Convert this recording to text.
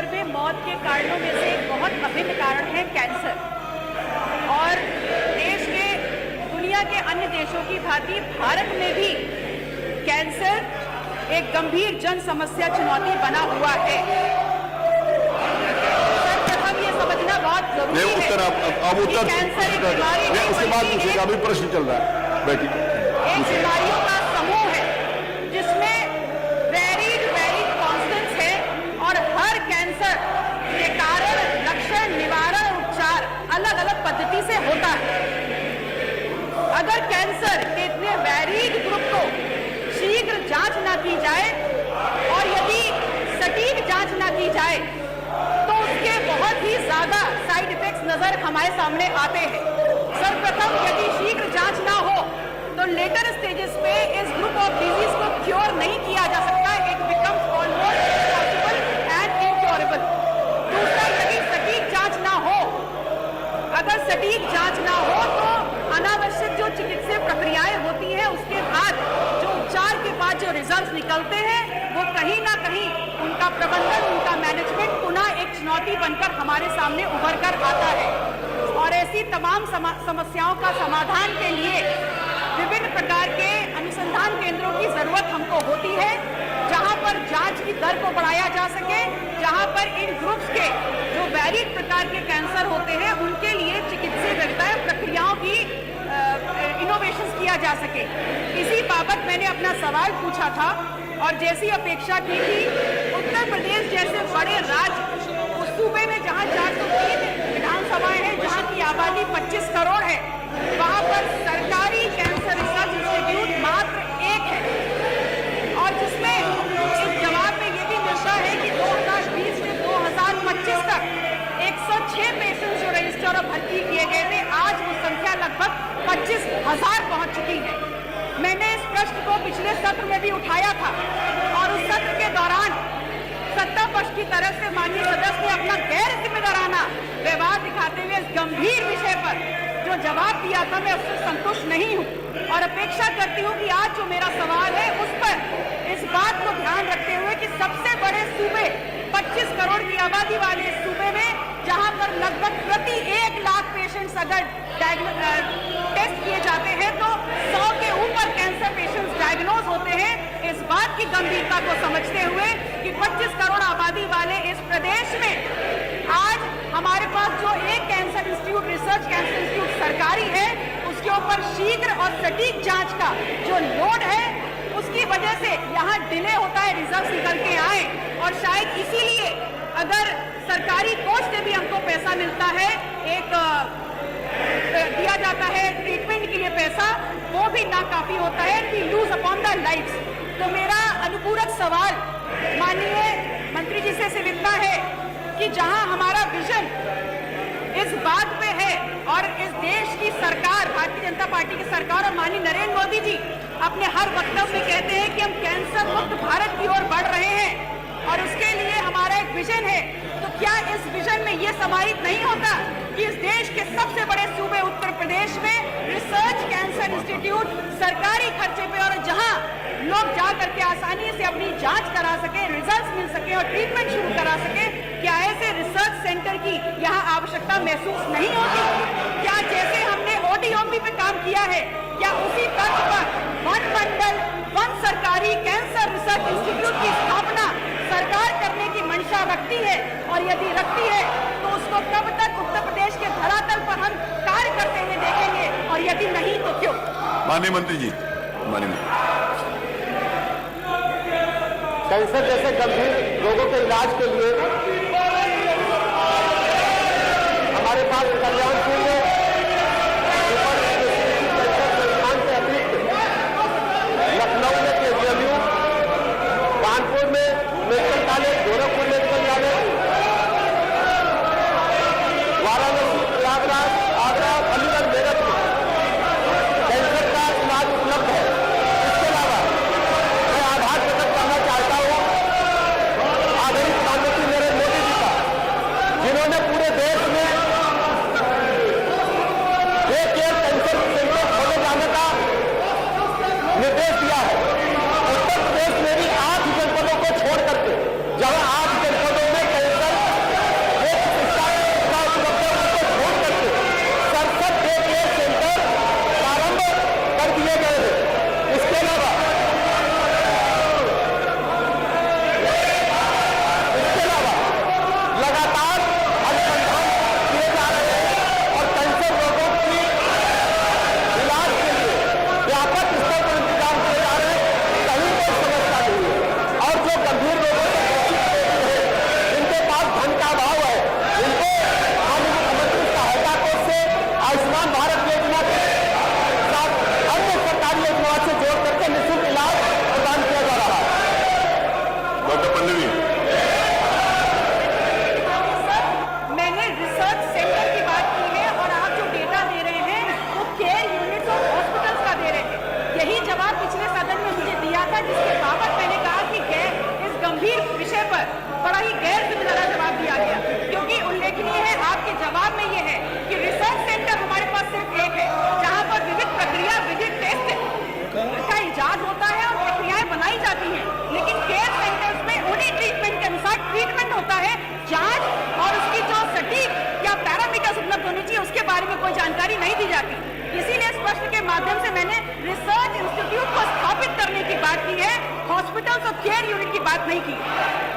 बढ़े मौत के कारणों में से एक बहुत अभिन्न कारण है कैंसर। और देश के दुनिया के अन्य देशों की भांति भारत में भी कैंसर एक गंभीर जन समस्या चुनौती बना हुआ है। सर्वप्रथम ये समझना बहुत जरूरी है कि कैंसर एक बीमारी नहीं, उसके बाद पूछिएगा, अभी प्रश्न चल रहा है, बैठिए। एक बीमारियों का समूह है जिसमें वेरीड कॉन्स्टेंट्स है और हर कैंसर के कारण, लक्षण, निवारण, उपचार अलग अलग पद्धति से होता है। अगर कैंसर के इतने वेरीड ग्रुप को शीघ्र जांच ना की जाए और यदि सटीक जांच ना की जाए तो उसके बहुत ही ज्यादा साइड इफेक्ट्स नजर हमारे सामने आते हैं। सर्वप्रथम यदि शीघ्र जांच ना हो तो लेटर स्टेजेस पे इस ग्रुप ऑफ डिजीज को क्योर नहीं किया जा सकता, it becomes almost impossible and incurable. दूसरा, यदि सटीक जांच ना हो, अगर सटीक जांच ना हो तो अनावश्यक जो चिकित्सीय प्रक्रियाएं होती हैं उसके बाद जो उपचार के बाद जो रिजल्ट निकलते हैं वो कहीं ना कहीं उनका प्रबंधन, उनका मैनेजमेंट पुनः एक चुनौती बनकर हमारे सामने उभर कर आता है। और ऐसी तमाम समस्याओं का समाधान के लिए विभिन्न प्रकार के अनुसंधान केंद्रों की जरूरत हमको होती है, जहां पर जांच की दर को बढ़ाया जा सके, जहां पर इन ग्रुप्स के जो वैरिड प्रकार के कैंसर होते हैं उनके लिए चिकित्सीय व्यवस्था प्रक्रियाओं की इनोवेशन किया जा सके। इसी बाबत मैंने अपना सवाल पूछा था और जैसी अपेक्षा की थी, उत्तर प्रदेश जैसे बड़े राज्य, उस सूबे में जहां 403 विधानसभाएं हैं, जहां की आबादी 25 करोड़ है, वहां पर सरकारी कैंसर रिसर्च इंस्टीट्यूट मात्र एक है। और जिसमें इस जवाब में ये भी मिलता है कि 2020 से 2025 तक 106 पेशेंट्स जो रजिस्टर और भर्ती किए गए थे, आज वो संख्या लगभग 25,000 पहुंच चुकी है। मैंने इस प्रश्न को पिछले सत्र में भी उठाया था और उस सत्र के दौरान सत्ता पक्ष की तरफ से माननीय सदस्य ने अपना गैर जिम्मेदाराना व्यवहार दिखाते हुए इस गंभीर विषय पर जो जवाब दिया था, मैं उससे संतुष्ट नहीं हूं और अपेक्षा करती हूं कि आज जो मेरा सवाल है उस पर इस बात को ध्यान रखते हुए कि सबसे बड़े सूबे, 25 करोड़ की आबादी वाले इस सूबे में, जहां पर लगभग प्रति 1 लाख पेशेंट्स अगर टेस्ट किए जाते हैं तो 100 के ऊपर कैंसर पेशेंट्स डायग्नोज होते हैं। इस बात की गंभीरता को समझते हुए कि 25 करोड़ आबादी वाले इस प्रदेश में आज हमारे पास जो एक cancer institute, research cancer institute सरकारी है, उसके ऊपर शीघ्र और सटीक जांच का जो लोड है, उसकी वजह से यहाँ डिले होता है रिजल्ट निकल के आए। और शायद इसीलिए अगर सरकारी कोष से भी हमको पैसा मिलता है, एक दिया जाता है ट्रीटमेंट के लिए पैसा, वो भी नाकाफी होता है, we lose upon the lives. तो मेरा अनुपूरक सवाल माननीय मंत्री जी से इतना है कि जहां हमारा विजन इस बात पे है और इस देश की सरकार, भारतीय जनता पार्टी की सरकार और माननीय नरेंद्र मोदी जी अपने हर वक्तव्य में कहते हैं कि हम कैंसर मुक्त भारत की ओर बढ़ रहे हैं और उसके लिए हमारा एक विजन है, तो क्या इस विजन में यह समाहित नहीं होता कि इस देश के सबसे बड़े सूबे उत्तर प्रदेश में रिसर्च कैंसर इंस्टीट्यूट सरकारी खर्चे पे, और जहां लोग जा करके आसानी से अपनी जांच करा सके, रिजल्ट्स मिल सके और ट्रीटमेंट शुरू करा सके, क्या ऐसे रिसर्च सेंटर की यहाँ आवश्यकता महसूस नहीं होती? क्या जैसे हमने ओडीओपी पे काम किया है, क्या उसी तर्ज पर वन मंडल, वन सरकारी कैंसर रिसर्च इंस्टीट्यूट की स्थापना सरकार करने की मंशा रखती है? और यदि रखती है तो उसको कब तक उत्तर प्रदेश के धरातल पर हम कार्य करते हुए देखेंगे, और यदि नहीं तो क्यों? माननीय मंत्री जी, माननीय कैंसर जैसे गंभीर रोगों के इलाज के लिए हमारे पास कल्याणपुर में संस्थान के अतिरिक्त लखनऊ में केजीएमयू, कानपुर में medical college, Gorakhpur medical college, Varanasi, Prayagraj, Agra, Aligarh, Meerut में कैंसर का इलाज उपलब्ध है। इसके अलावा मैं आभार प्रकट करना चाहता हूं आदरणीय प्रधानमंत्री नरेंद्र बारे में कोई जानकारी नहीं दी जाती। इसीलिए इस प्रश्न के माध्यम से मैंने रिसर्च इंस्टीट्यूट को स्थापित करने की बात की है, हॉस्पिटल्स और केयर यूनिट की बात नहीं की।